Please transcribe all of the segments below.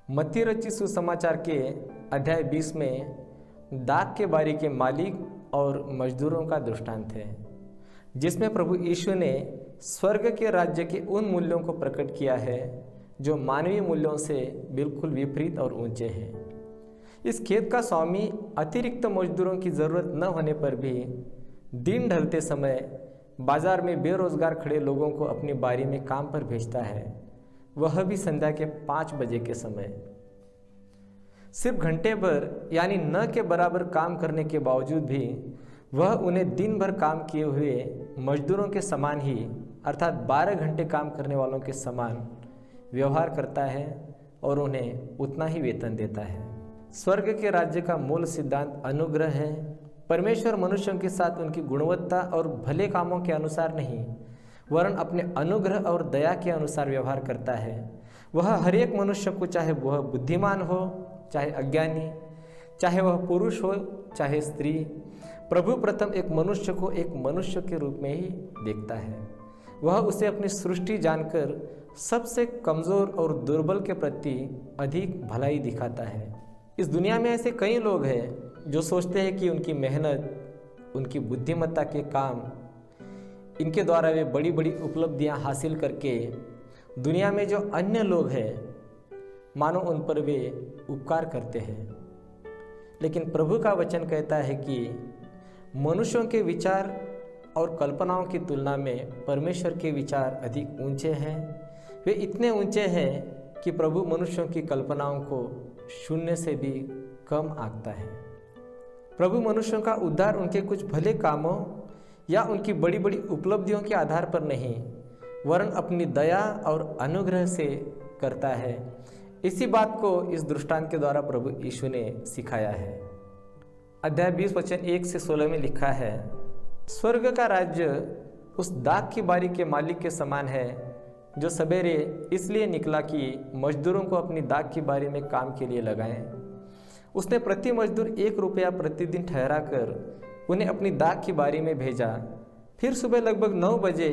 मत्ती रचित सुसमाचार के अध्याय 20 में दाख के बारी के मालिक और मजदूरों का दृष्टांत है, जिसमें प्रभु यीशु ने स्वर्ग के राज्य के उन मूल्यों को प्रकट किया है जो मानवीय मूल्यों से बिल्कुल विपरीत और ऊंचे हैं। इस खेत का स्वामी अतिरिक्त मजदूरों की ज़रूरत न होने पर भी दिन ढलते समय बाजार में बेरोजगार खड़े लोगों को अपनी बारी में काम पर भेजता है, वह भी संध्या के 5 बजे के समय। सिर्फ घंटे भर यानी न के बराबर काम करने के बावजूद भी वह उन्हें दिन भर काम किए हुए मजदूरों के समान ही अर्थात 12 घंटे काम करने वालों के समान व्यवहार करता है और उन्हें उतना ही वेतन देता है। स्वर्ग के राज्य का मूल सिद्धांत अनुग्रह है। परमेश्वर मनुष्यों के साथ उनकी गुणवत्ता और भले कामों के अनुसार नहीं, वरन अपने अनुग्रह और दया के अनुसार व्यवहार करता है। वह हर एक मनुष्य को, चाहे वह बुद्धिमान हो चाहे अज्ञानी, चाहे वह पुरुष हो चाहे स्त्री, प्रभु प्रथम एक मनुष्य को एक मनुष्य के रूप में ही देखता है। वह उसे अपनी सृष्टि जानकर सबसे कमज़ोर और दुर्बल के प्रति अधिक भलाई दिखाता है। इस दुनिया में ऐसे कई लोग हैं जो सोचते हैं कि उनकी मेहनत, उनकी बुद्धिमत्ता के काम, इनके द्वारा वे बड़ी बड़ी उपलब्धियां हासिल करके दुनिया में जो अन्य लोग हैं मानो उन पर वे उपकार करते हैं। लेकिन प्रभु का वचन कहता है कि मनुष्यों के विचार और कल्पनाओं की तुलना में परमेश्वर के विचार अधिक ऊंचे हैं। वे इतने ऊंचे हैं कि प्रभु मनुष्यों की कल्पनाओं को शून्य से भी कम आंकता है। प्रभु मनुष्यों का उद्धार उनके कुछ भले कामों या उनकी बड़ी बड़ी उपलब्धियों के आधार पर नहीं, वरन अपनी दया और अनुग्रह से करता है। इसी बात को इस दृष्टांत के द्वारा प्रभु यीशु ने सिखाया है। अध्याय 20 वचन 1 से 16 में लिखा है, स्वर्ग का राज्य उस दाख की बारी के मालिक के समान है जो सवेरे इसलिए निकला कि मजदूरों को अपनी दाख की बारी में काम के लिए लगाएं। उसने प्रति मजदूर 1 रुपया प्रतिदिन ठहरा कर उन्हें अपनी दाख की बारी में भेजा। फिर सुबह लगभग 9 बजे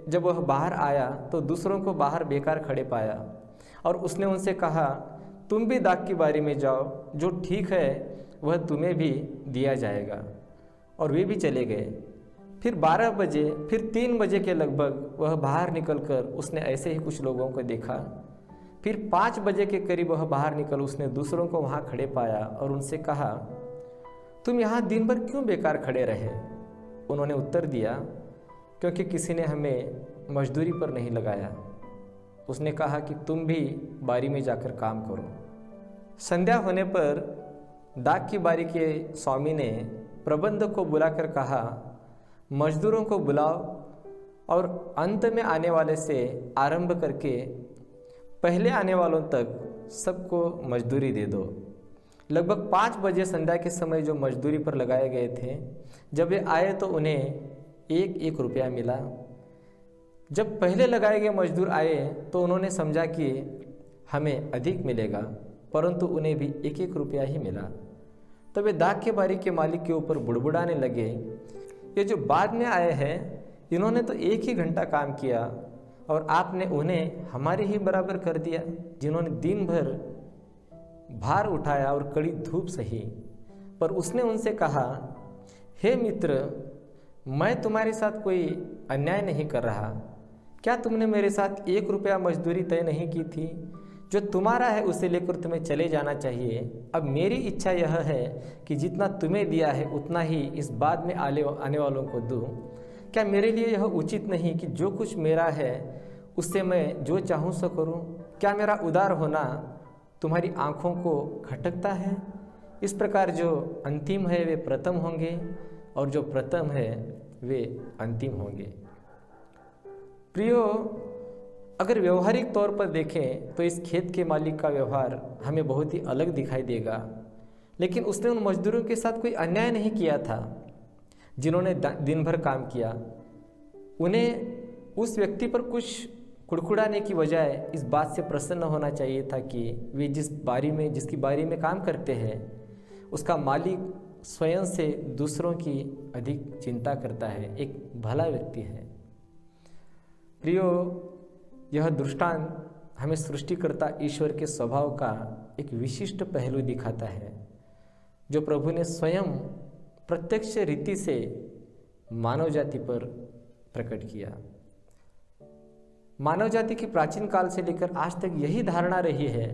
जब वह बाहर आया तो दूसरों को बाहर बेकार खड़े पाया और उसने उनसे कहा, तुम भी दाख की बारी में जाओ, जो ठीक है वह तुम्हें भी दिया जाएगा। और वे भी चले गए। फिर 12 बजे, फिर 3 बजे के लगभग वह बाहर निकलकर उसने ऐसे ही कुछ लोगों को देखा। फिर 5 बजे के करीब वह बाहर निकल उसने दूसरों को वहाँ खड़े पाया और उनसे कहा, तुम यहाँ दिन भर क्यों बेकार खड़े रहे? उन्होंने उत्तर दिया, क्योंकि किसी ने हमें मजदूरी पर नहीं लगाया। उसने कहा कि तुम भी बारी में जाकर काम करो। संध्या होने पर दाख की बारी के स्वामी ने प्रबंधक को बुलाकर कहा, मजदूरों को बुलाओ और अंत में आने वाले से आरंभ करके पहले आने वालों तक सबको मजदूरी दे दो। लगभग 5 बजे संध्या के समय जो मजदूरी पर लगाए गए थे, जब वे आए तो उन्हें 1-1 रुपया मिला। जब पहले लगाए गए मजदूर आए तो उन्होंने समझा कि हमें अधिक मिलेगा, परंतु उन्हें भी 1-1 रुपया ही मिला। तब वे दाख के बारी के मालिक के ऊपर बुड़बुड़ाने लगे, ये जो बाद में आए हैं इन्होंने तो 1 ही घंटा काम किया और आपने उन्हें हमारे ही बराबर कर दिया, जिन्होंने दिन भर भार उठाया और कड़ी धूप सही। पर उसने उनसे कहा, हे मित्र, मैं तुम्हारे साथ कोई अन्याय नहीं कर रहा। क्या तुमने मेरे साथ 1 रुपया मजदूरी तय नहीं की थी? जो तुम्हारा है उसे लेकर तुम्हें चले जाना चाहिए। अब मेरी इच्छा यह है कि जितना तुम्हें दिया है उतना ही इस बाद में आने वालों को दूं। क्या मेरे लिए यह उचित नहीं कि जो कुछ मेरा है उससे मैं जो चाहूँ सो करूँ? क्या मेरा उदार होना तुम्हारी आँखों को खटकता है? इस प्रकार जो अंतिम है वे प्रथम होंगे और जो प्रथम है वे अंतिम होंगे। प्रियो, अगर व्यवहारिक तौर पर देखें तो इस खेत के मालिक का व्यवहार हमें बहुत ही अलग दिखाई देगा, लेकिन उसने उन मजदूरों के साथ कोई अन्याय नहीं किया था जिन्होंने दिन भर काम किया। उन्हें उस व्यक्ति पर कुछ कुड़कुड़ाने की बजाय इस बात से प्रसन्न होना चाहिए था कि वे जिसकी बारी में काम करते हैं उसका मालिक स्वयं से दूसरों की अधिक चिंता करता है, एक भला व्यक्ति है। प्रियो, यह दृष्टांत हमें सृष्टिकर्ता ईश्वर के स्वभाव का एक विशिष्ट पहलू दिखाता है, जो प्रभु ने स्वयं प्रत्यक्ष रीति से मानव जाति पर प्रकट किया। मानव जाति की प्राचीन काल से लेकर आज तक यही धारणा रही है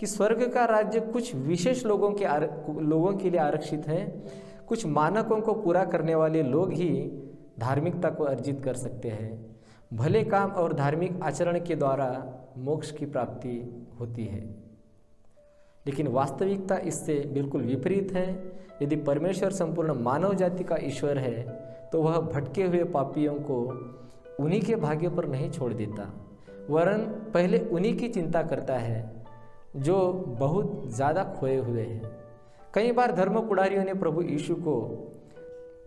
कि स्वर्ग का राज्य कुछ विशेष लोगों के लिए आरक्षित है। कुछ मानकों को पूरा करने वाले लोग ही धार्मिकता को अर्जित कर सकते हैं। भले काम और धार्मिक आचरण के द्वारा मोक्ष की प्राप्ति होती है। लेकिन वास्तविकता इससे बिल्कुल विपरीत है। यदि परमेश्वर संपूर्ण मानव जाति का ईश्वर है तो वह भटके हुए पापियों को उन्हीं के भाग्य पर नहीं छोड़ देता, वरन पहले उन्हीं की चिंता करता है जो बहुत ज़्यादा खोए हुए हैं। कई बार धर्म पुजारियों ने प्रभु यीशु को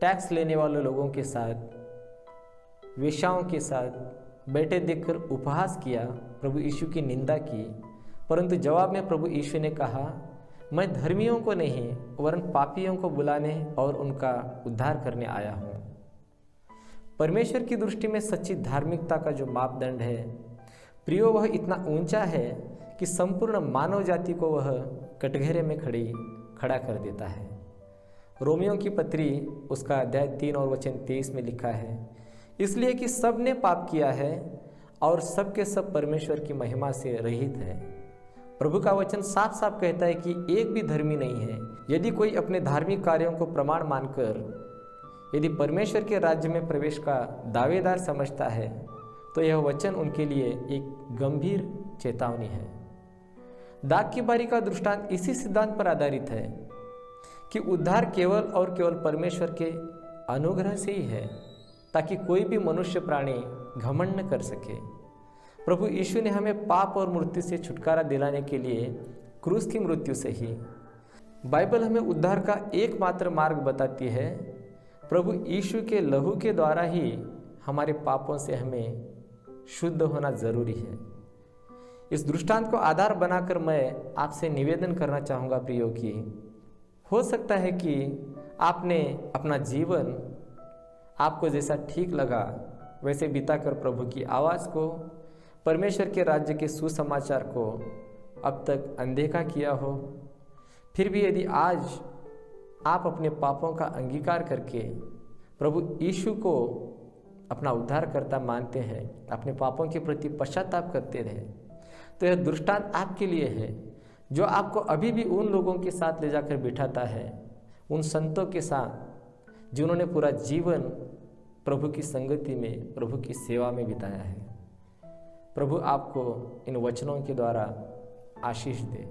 टैक्स लेने वाले लोगों के साथ, वेश्याओं के साथ बैठे देखकर उपहास किया, प्रभु यीशु की निंदा की, परंतु जवाब में प्रभु यीशु ने कहा, मैं धर्मियों को नहीं वरन पापियों को बुलाने और उनका उद्धार करने आया हूँ। परमेश्वर की दृष्टि में सच्ची धार्मिकता का जो मापदंड है प्रियो, वह इतना ऊंचा है कि संपूर्ण मानव जाति को वह कटघरे में खड़ा कर देता है। रोमियो की पत्री उसका अध्याय 3 और वचन 23 में लिखा है, इसलिए कि सब ने पाप किया है और सब के सब परमेश्वर की महिमा से रहित है। प्रभु का वचन साफ साफ कहता है कि एक भी धर्मी नहीं है। यदि कोई अपने धार्मिक कार्यों को प्रमाण मानकर यदि परमेश्वर के राज्य में प्रवेश का दावेदार समझता है तो यह वचन उनके लिए एक गंभीर चेतावनी है। दाग की बारी का दृष्टांत इसी सिद्धांत पर आधारित है कि उद्धार केवल और केवल परमेश्वर के अनुग्रह से ही है, ताकि कोई भी मनुष्य प्राणी घमंड न कर सके। प्रभु यीशु ने हमें पाप और मृत्यु से छुटकारा दिलाने के लिए क्रूस की मृत्यु से ही, बाइबल हमें उद्धार का एकमात्र मार्ग बताती है। प्रभु यीशु के लहू के द्वारा ही हमारे पापों से हमें शुद्ध होना जरूरी है। इस दृष्टांत को आधार बनाकर मैं आपसे निवेदन करना चाहूँगा प्रियो कि हो सकता है कि आपने अपना जीवन आपको जैसा ठीक लगा वैसे बिताकर प्रभु की आवाज़ को, परमेश्वर के राज्य के सुसमाचार को अब तक अनदेखा किया हो। फिर भी यदि आज आप अपने पापों का अंगीकार करके प्रभु यीशु को अपना उद्धारकर्ता मानते हैं, अपने पापों के प्रति पश्चाताप करते रहे, तो यह दृष्टांत आपके लिए है, जो आपको अभी भी उन लोगों के साथ ले जाकर बिठाता है, उन संतों के साथ जिन्होंने पूरा जीवन प्रभु की संगति में, प्रभु की सेवा में बिताया है। प्रभु आपको इन वचनों के द्वारा आशीष दे।